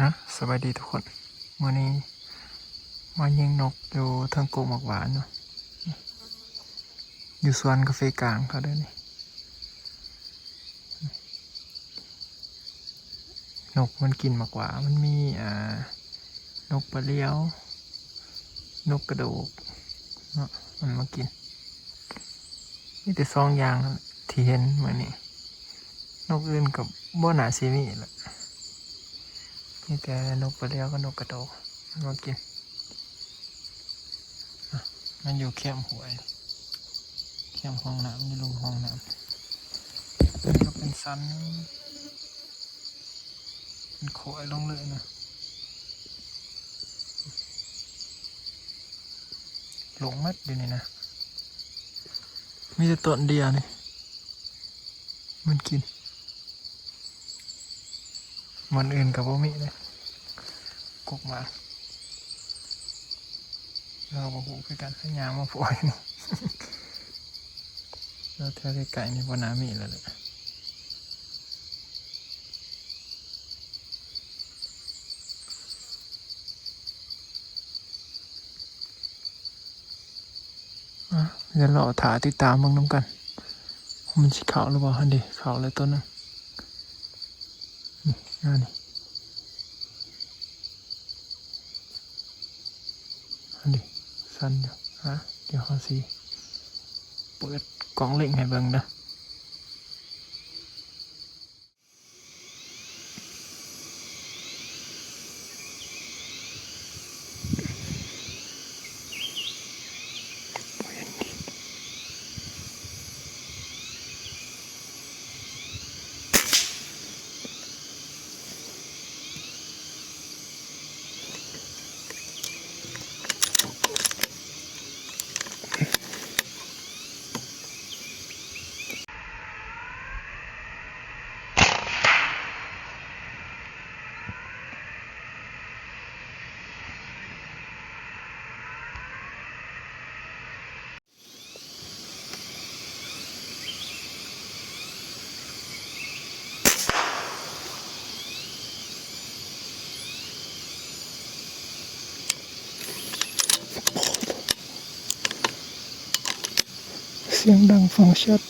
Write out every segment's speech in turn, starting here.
นะสวัสดีทุกคนวันนี้มายิงนกอยู่ทางโกหมอกหวานเนาะอยู่สวนกาแฟกลางเขาด้วยนี่นกมันกินหมากหวานมันมีนกปลาเลี้ยวนกกระโดกเนาะมันมากินนี่แต่สองอย่างที่เห็นเหมือนนี่นกอื่นกับบ่หนาซีมีแหละนี่แต่นกปลาเลี้ยวกับนกกระโดกมันมากินมันอยู่แคมป์หวยแคมป์ห้องน้ำอยู่ลุมห้องน้ำนี่ก็เป็นซันเป็นโขยลงเลยนะหลงมัดอยู่นี่นะมีแต่ต้นเดียวนี่มันกินมันอื่นกับบ่มีเลยกกมาเราบ่หูคือกันให้ยามมาปล่อยนี่ แล้วแถวไกลๆนี่บ่น่ามีแล้วเลยเดี๋ยวเราถ่ายติดตามมึงน้ำกันมันสิเขาหรือเปล่าฮันดิเขาเลยต้นนึงนี่นี่ฮันดิสั้นอยู่เดี๋ยวเขาสิเปิดกล่องเล่งให้เบิ่งนะเสียงดังฟังชัด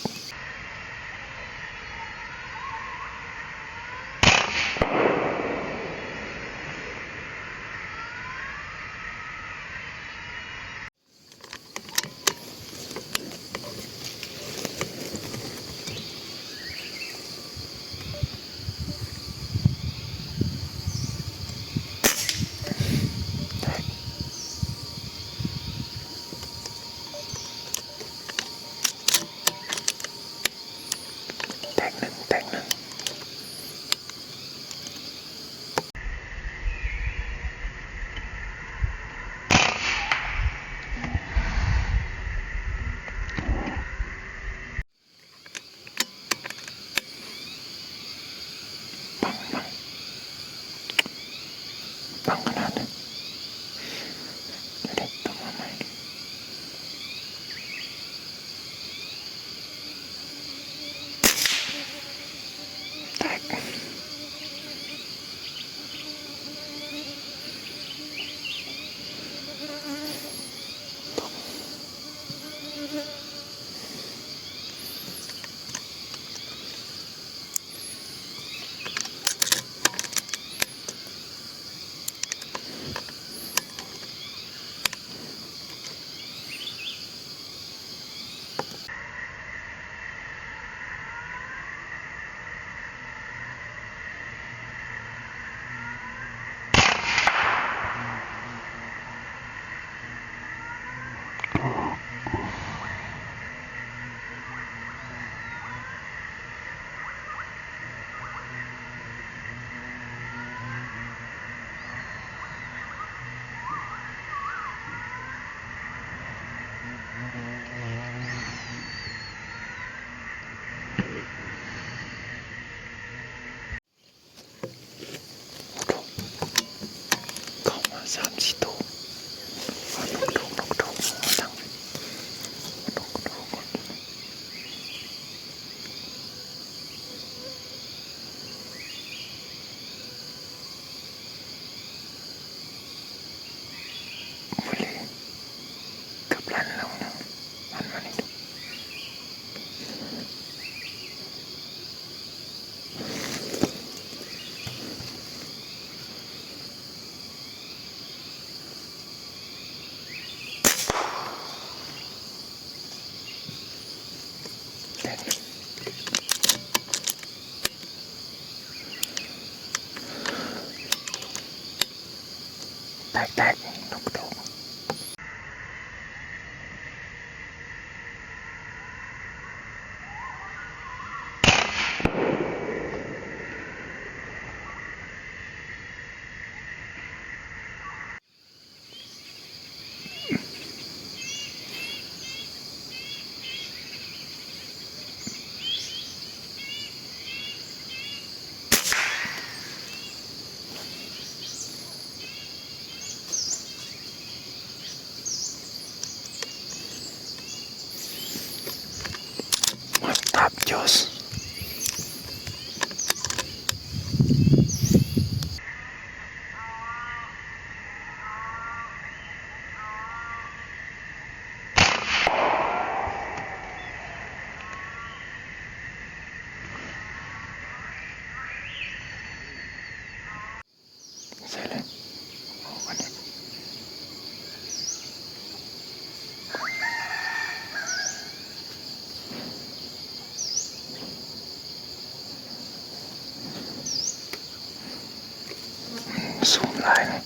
สูงลายนะ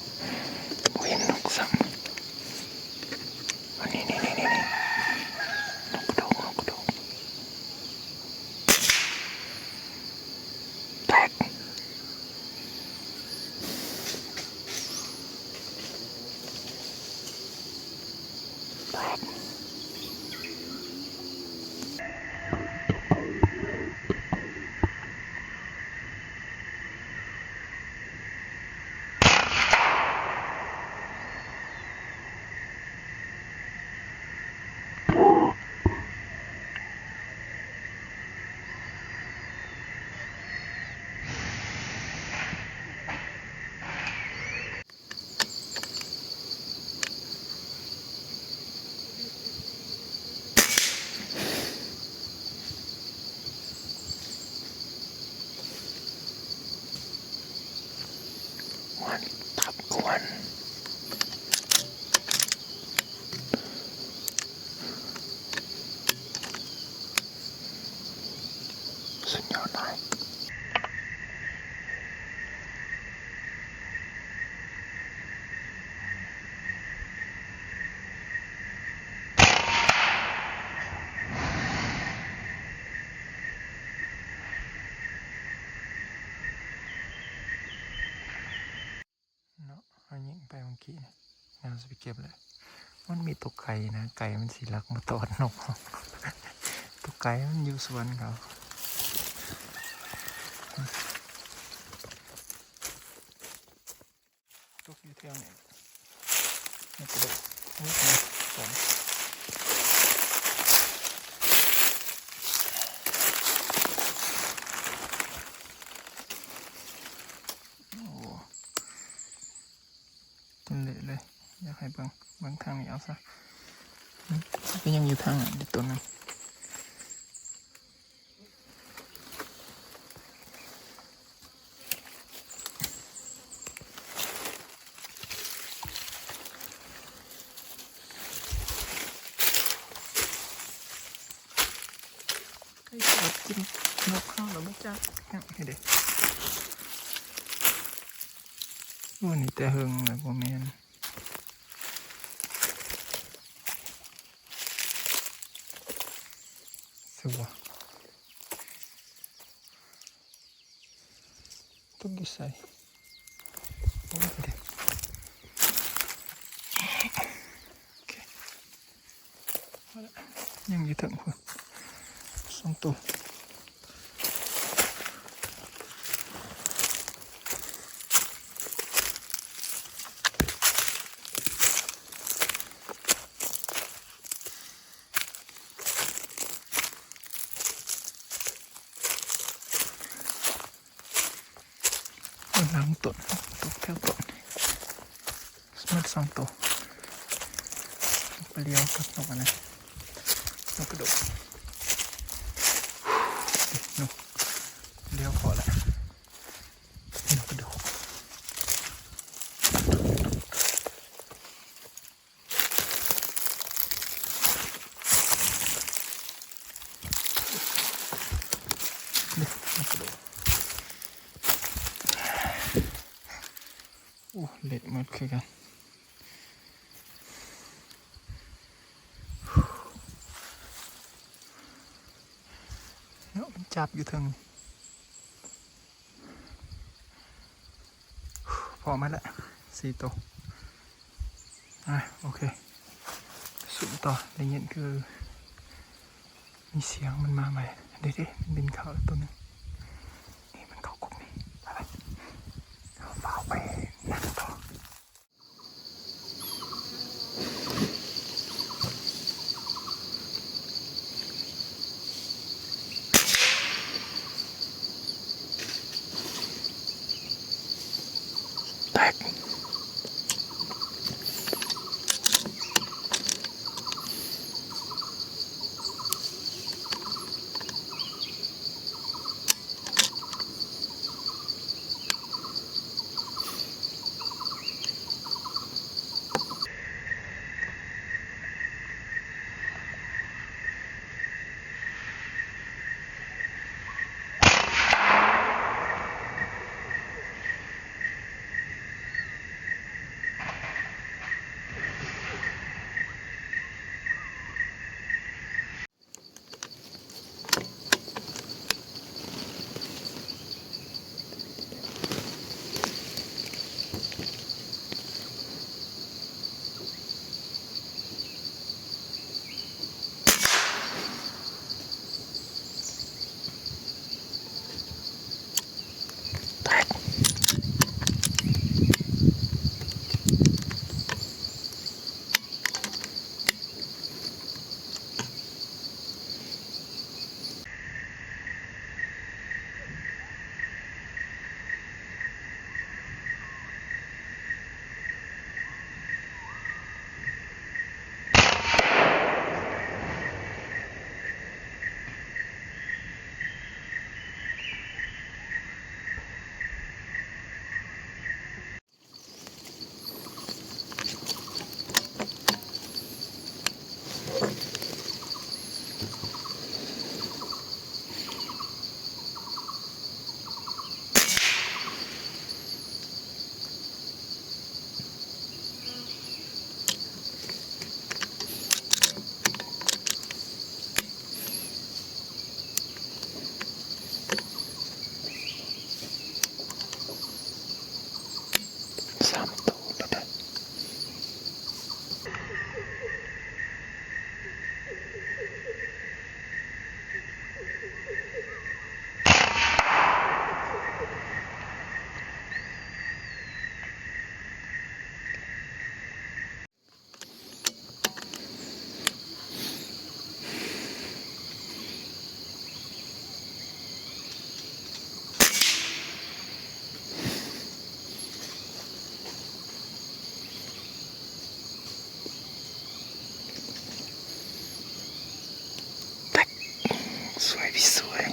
เห็นนกซ้ำอันนี้นกกระโดดแตกวันทับกวนสุดยอดเลยเนาะเอายิงไปเมื่อกี้เนี่ยงั้นเราจะไปเก็บเลยมันมีตัวไก่นะไก่มันสีลักมาตอดนกตัวไก่มันอยู่สวนเขาตัวอยู่เที่ยวเนี่ยนี่กระโดดนี่คือสองโอ้จนเละเลยอยากให้เบิ่งทางนี้เอาซะก็ยังอยู่ทางอีกตัวนึงไก่ตอดกินนกข้าวแล้วไม่จักให้เด็กวันนี้แต่เฮงเลยพ่อแม่นสัวต้องกิใส่โอ้ยเด็กโอเคยังอยู่ถึงคุณสองตัวหลังต้นตกแถวต้นสมัดสองตัวไปเลี้ยวกับนกอะไรนกกระโดดนกเลี้ยวพอละนกกระโดดนกกระโดดโอ้เละหมดคือกันเนาะมันจับอยู่ถึงพอมาละ4 ตัวโอเคสุ่มต่อได้ยินคือมีเสียงมันมาใหม่เด็ดๆมันบินเข้าแล้วตัวนึงนี่มันเข้ากลุ่มนี้ไปฝ้าไปนั่งต่อแตก 3 ตัวแล้วนะสวยพี่สวย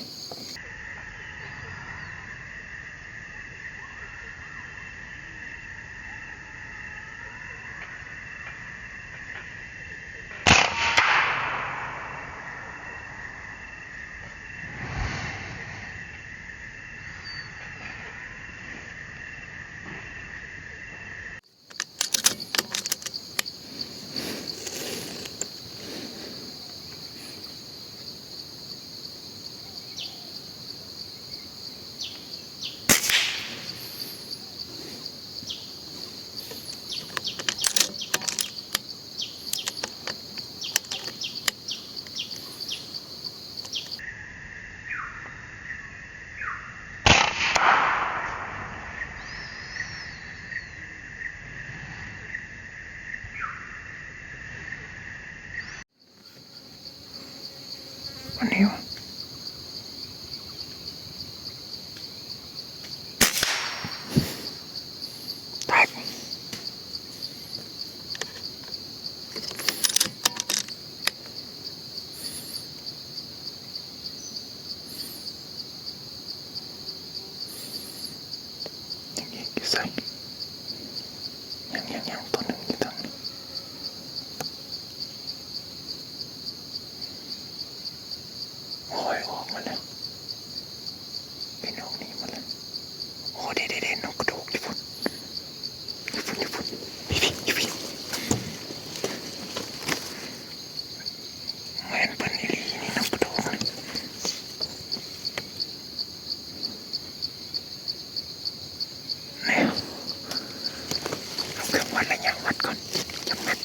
วันนี้วะแตกอย่างนี้กี่ใส่ยังตัวหนึ่งอยู่ตรงนี้โอ้ยออกมาแล้วเป็นนกนี้มาแล้วโอ้เด็ดนกกระโดดญี่ปุ่นพี่เหมือนเป็นอีหลีนี่นกกระโดดเลยเนี่ยเอาเครื่องวัดระยะวัดก่อนจังเม็ด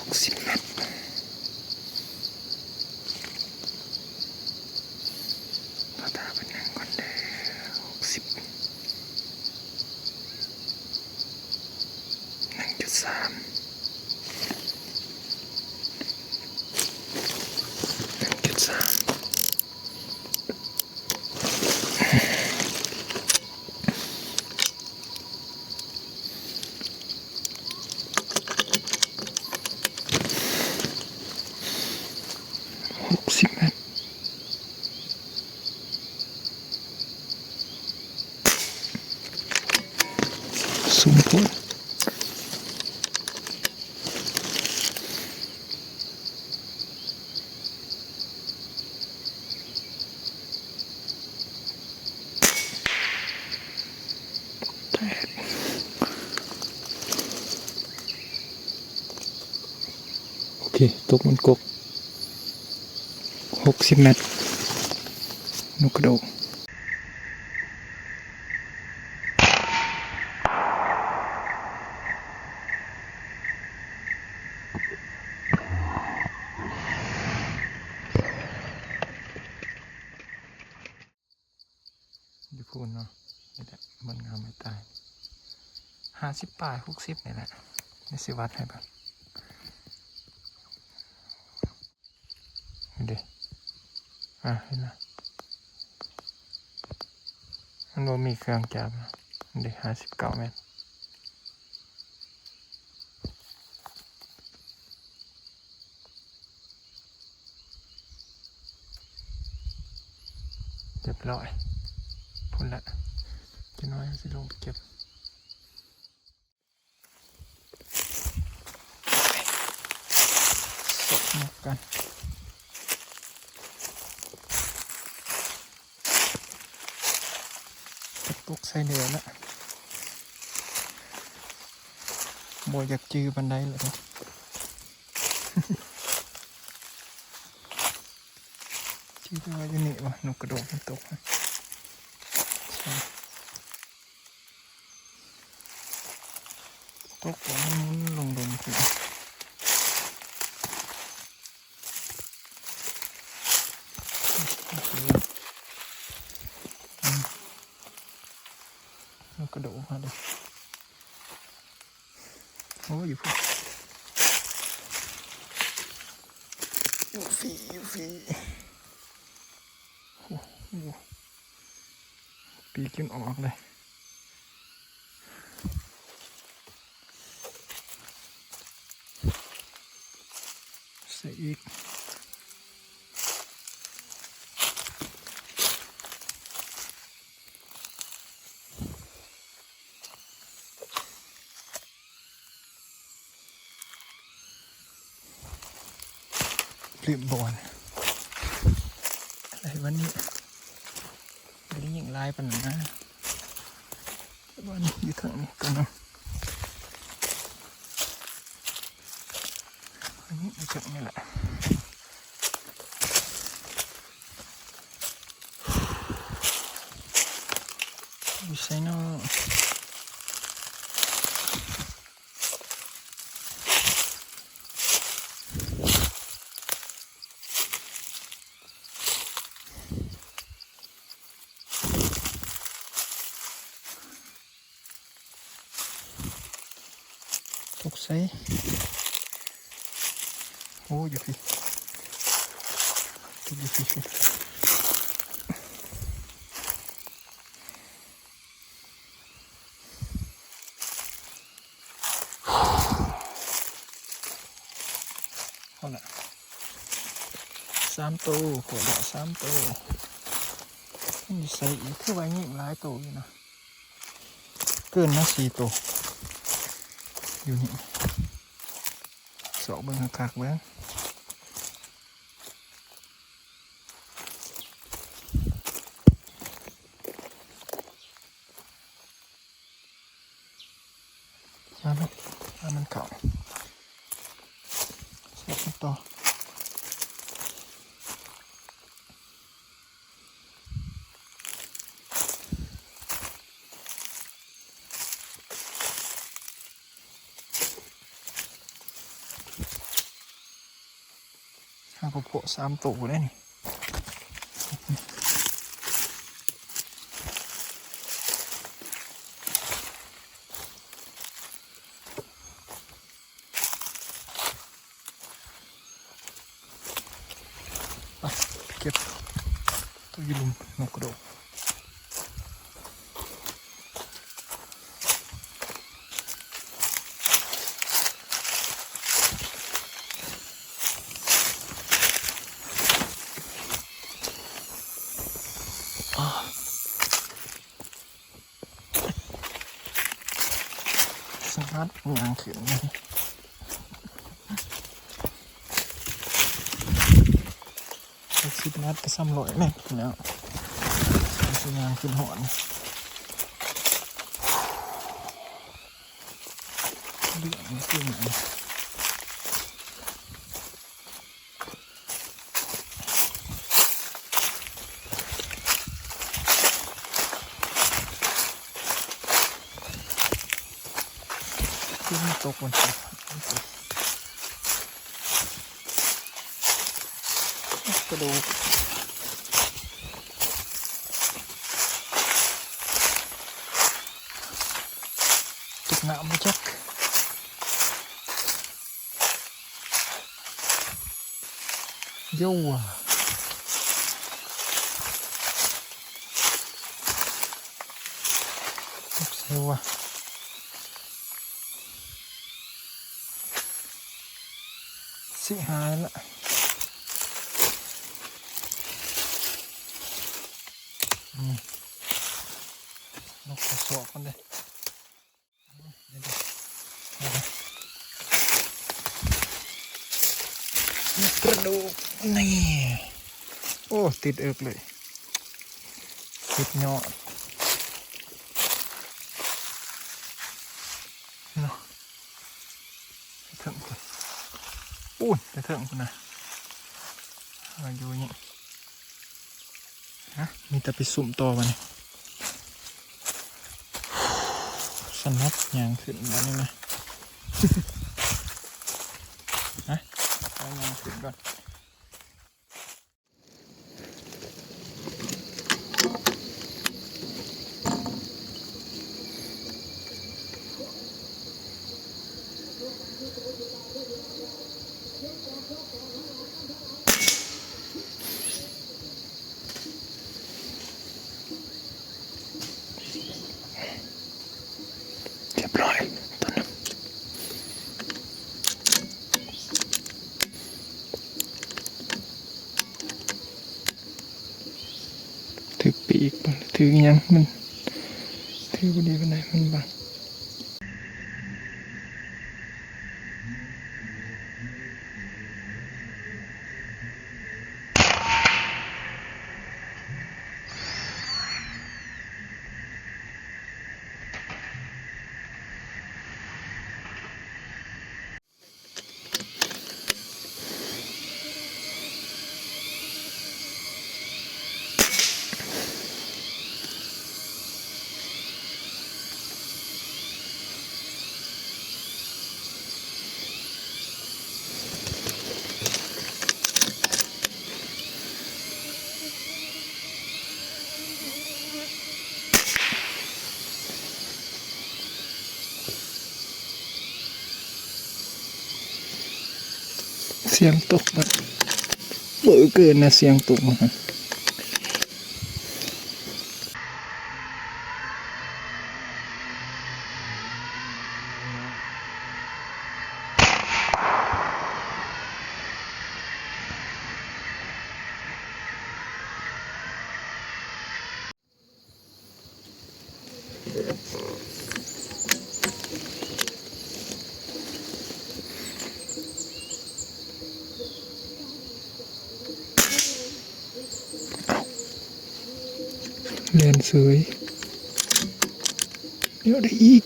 60 เมตรพอตาเป็นยังก่อนเด้อ60 1.3 60 เมตรสูงโพดแตกโอเคตกมันกบ 60 เมตรนกกระโดกอยู่พูนเนาะนี่แหละมันงามไม่ตาย50 ปลาย 60นี่แหละนี่สิวัดให้บ้างเดี๋ยวเห็นไหมมันบ่มีเครื่องจับนะเดี๋ยว59 เมตรเรียบร้อยพุ่นละจะน้อยสิลงไปเก็บสดนกกันตกใส่เดือละโบอยากจือบันไดเลยนะจือตัวจะหนีวะนกกระโดดมันตกตกแล้วมันลงลงถึงนกกระโดดมาเลยโอ้ยอยู่ฟรีโอ้โหปีกจนออกเลยใส่อีกเรียบบอลอะไรวันนี้วันนี้ยังลายปัญหาวันนี้อยู่ทางนี้กันเนาะอันนี้มาจากนี่แหละวิสัยเนาะตกใส่โอ้ยอยู่พี่อยู่พี่เอาละ3 ตัวขวดละ3 ตัวมันใส่อีกคือไว้ยิ่งหลายตัวอยู่นะเกินนะ4 ตัวอยู่นี่สอบเบิ้งคักเบิ้งมันเก่าเสร็จต่อข้าวโพด3 ตัวได้นี่เก็บตัวยืนนกกระโดดสงัดงานขึ้นเลย10 นัดก็300เนี่ยแล้วสิงานขึ้นหอนเดือดมันขึ้นไหน ที่มันตกบนตัวกระดูกจุกหนามไม่จักโย่เซลว่ะสิหายละนกกระสอบกันเลยกระดูกนี่โอ้ติดเอิกเลยติดเนาะเนาะถึงคนอู้นจะถึงคนนะมาอยู่นี่ฮะมีแต่ไปสุ่มต่อมันสนับยางขึ้นแล้วนี่นะฮะเอายางขึ้นก่อนเรียบร้อยต้นนึงถือปีกถือยังมันถือพอดีเป็นไงมันบังเสียงตกมันเบอเกินนะเสียงตกมันเรียนสวยเดี๋ยวได้อีก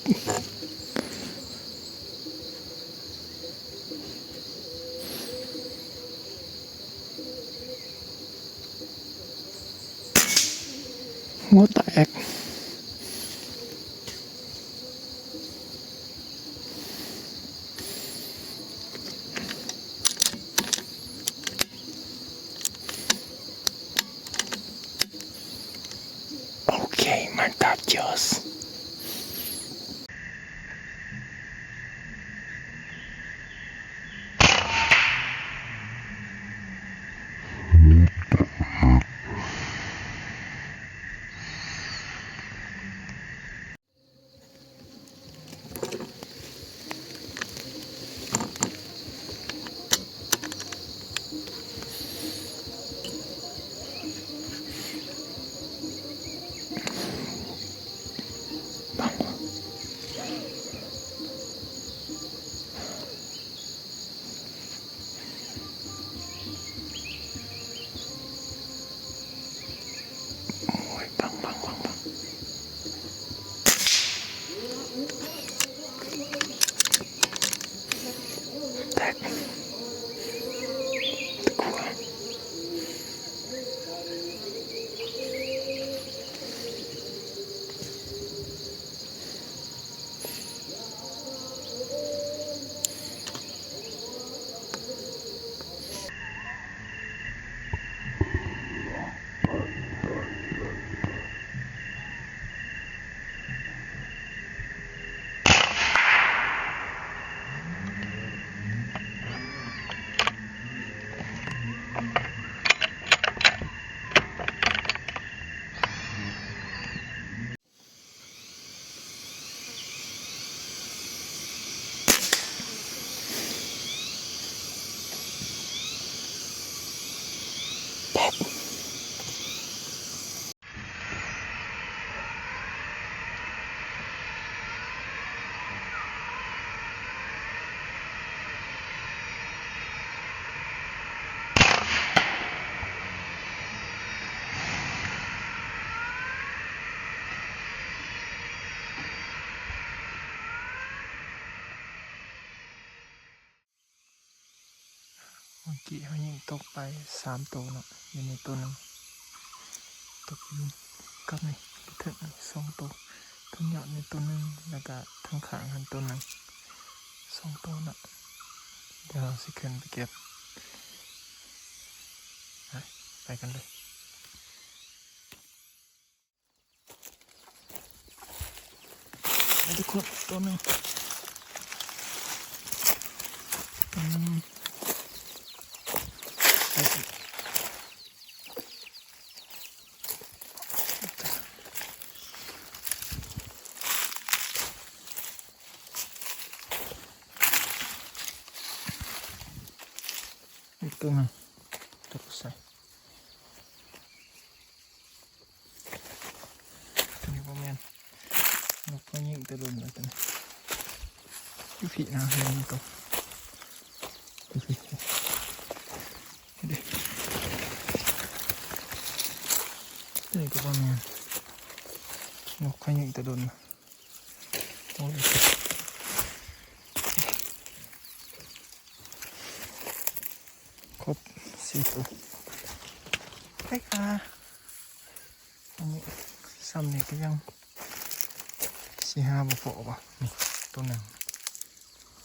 หัวแตกโอเคมันตัดจอส เมื่อกี้เขายิงตกไป3 ตัวเนาะอยู่ในตัวหนึงตกอยู่กับนี่ถึง2 ตัวทั้งยอดในตัวหนึงแล้วก็ทั้งขางหันตัวหนึง2 ตัวเนาะเดี๋ยวเราสิขึ้นไปเก็บไปกันเลยไปทุกคนตัวหนึงไปอีกตัวหนึงตกใส่ตัวนี้ประมาณนกก็ยิงตะลุมแล้วกันยูผีนะเห็นมันตกยูผีเด็กตัวนี้ก็ประมาณนกก็ยิงตะลุมโอ้ยครบ4 ตัวไปค่ะอันนี้ซ้ำนี่ก็ยัง4-5บ่พอป่ะนี่ตัวหนึ่ง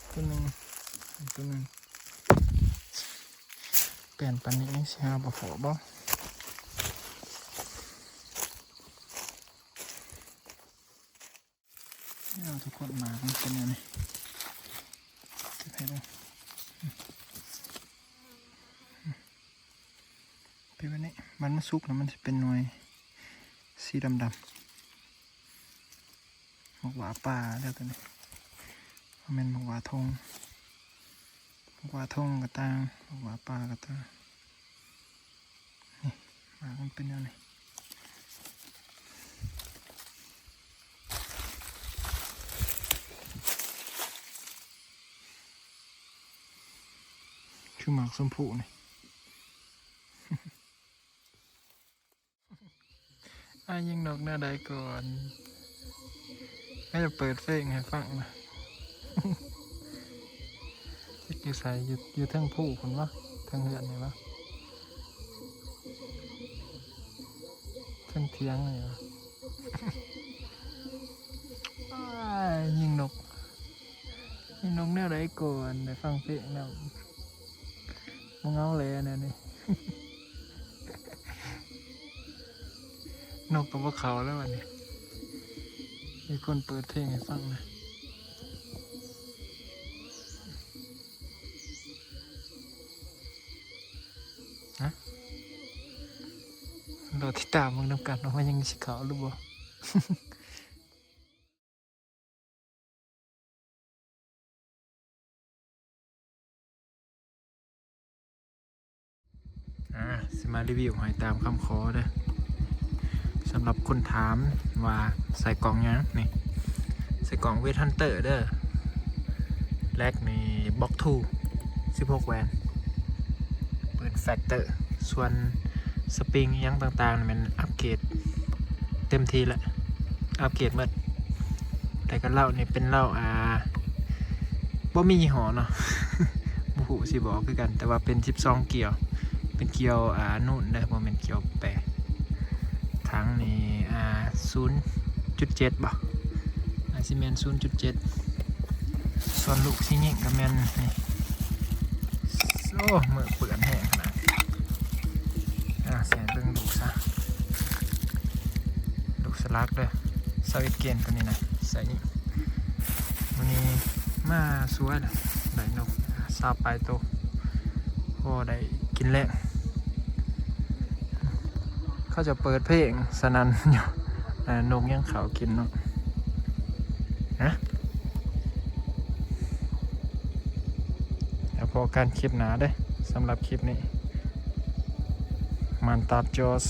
เปลี่ยนปันนี้4-5บ่พอบ่นี่ทุกคนมามันเป็นยังไงเก็บให้ดูเป็นแบบนี้มันสุกแล้วมันจะเป็นหน่วยสีดำหมกหวาป่าแล้วตัวนี้มันเป็นหมกหวาทงกระตางหมกหวาป่ากระตางนี่มามันเป็นยังไงคือหมากชมพูนี่ยิงนกหน้าใดก่อนไม่จะเปิดเพลงให้ฟังนะอยู่ใส่อยู่ทั้งผู้คนวะทั้งเหือนเลยวะทั้งเทียงเลยวะยิงนกแนวใดก่อนได้ฟังเพลงแล้วมึงเอาเลยเนี่ยนี่ นกกับว่าเขาแล้ววันนี้มีคนเปิดเพลงให้ฟังนะเราที่ตามมึงนำกันว่ายังสิเขาหรือบ่ สิมารีวิวหอยตามคำขอเด้อสำหรับคนถามว่าใส่กล่องยังนี่ใส่กล่องเวทฮันเตอร์เด้อแรกนี่บล็อกทู16 แวนเปิดแฟกเตอร์ส่วนสปริงยังต่างๆมันอัปเกรดเต็มทีแล้วอัปเกรดหมดแต่ก็เหล้านี่เป็นเหล้าบ่มียี่ห้อเนาะ บ่ฮู้สิบอกคือกันแต่ว่าเป็น12 เกียวเป็นเกียวนุ่นได้บ่แม่นเกียวแปรทั้งนี่0.7 บ่ซีเมนต์ 0.7 ส่วนลูกซิงิก็แม่นนี่โอ้มือเปื่อนแห้งขนาดใส่เบิ่งลูกซะลูกสลักเด้อสวิตเกนตัวนี้นะใส่วันนี้มาสวยเลยได้นก20 ปลายโตพอได้กินแรงเขาจะเปิดเพลงสนั่นอยู่นกยังเขากินเนาะนะแล้วพอการคลิปหนาได้สำหรับคลิปนี้มันตัดจอส